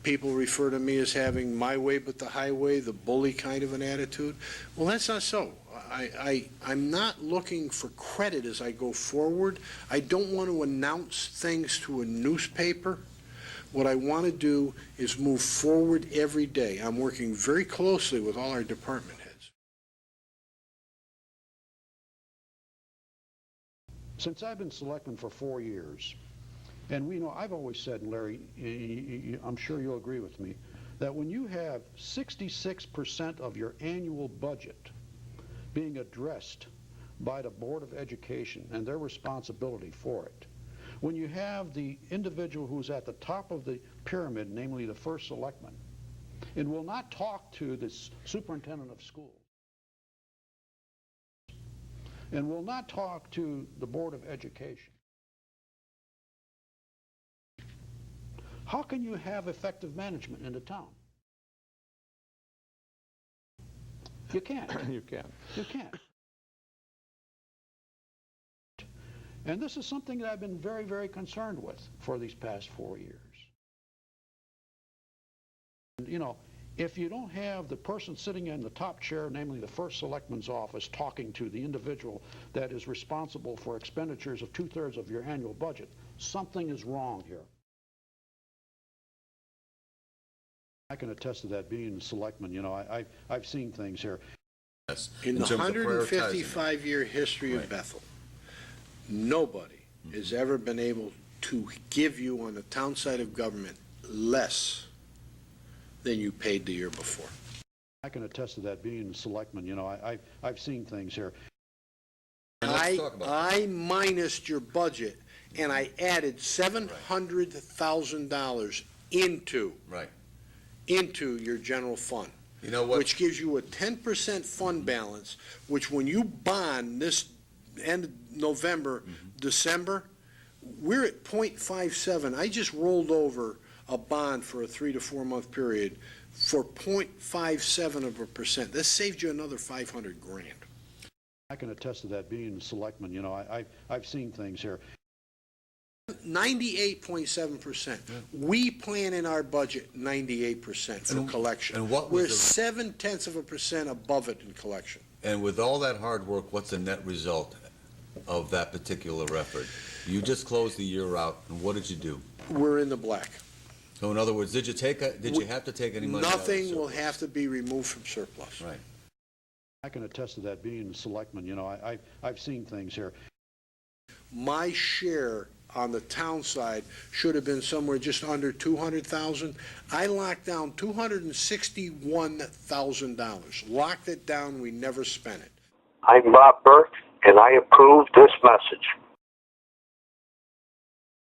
People refer to me as having my way but the highway, the bully kind of an attitude. Well, that's not so. I'm not looking for credit as I go forward. I don't want to announce things to a newspaper. What I want to do is move forward every day. I'm working very closely with all our department heads. Since I've been selectman for 4 years, and I've always said, Larry, I'm sure you'll agree with me, that when you have 66% of your annual budget being addressed by the Board of Education and their responsibility for it, when you have the individual who's at the top of the pyramid, namely the first selectman, and will not talk to the superintendent of schools, and will not talk to the Board of Education, how can you have effective management in the town? You can't. You can. You can't. And this is something that I've been very, very concerned with for these past 4 years. And, if you don't have the person sitting in the top chair, namely the first selectman's office, talking to the individual that is responsible for expenditures of 2/3 of your annual budget, something is wrong here. I can attest to that, being a selectman. I've seen things here. Yes. In the 155-year history of Bethel, nobody has ever been able to give you on the town side of government less than you paid the year before. I can attest to that, being a selectman. I've seen things here. I minused your budget, and I added $700,000 into your general fund. You know what? Which gives you a 10% fund balance, which when you bond this end of November, December, we're at 0.57. I just rolled over a bond for a 3 to 4 month period for 0.57%. This saved you another $500,000. I can attest to that, being a selectman. I've seen things here. 98.7%. We plan in our budget 98% for collection. And what we're was 0.7% above it in collection. And with all that hard work, what's the net result of that particular effort? You just closed the year out, and what did you do? We're in the black. So in other words, did you have to take any money out of the Nothing will surplus? have to be removed from surplus. Right. I can attest to that, being a selectman. I've seen things here. My share on the town side should have been somewhere just under $200,000. I locked down $261,000. Locked it down, we never spent it. I'm Bob Burke, and I approve this message.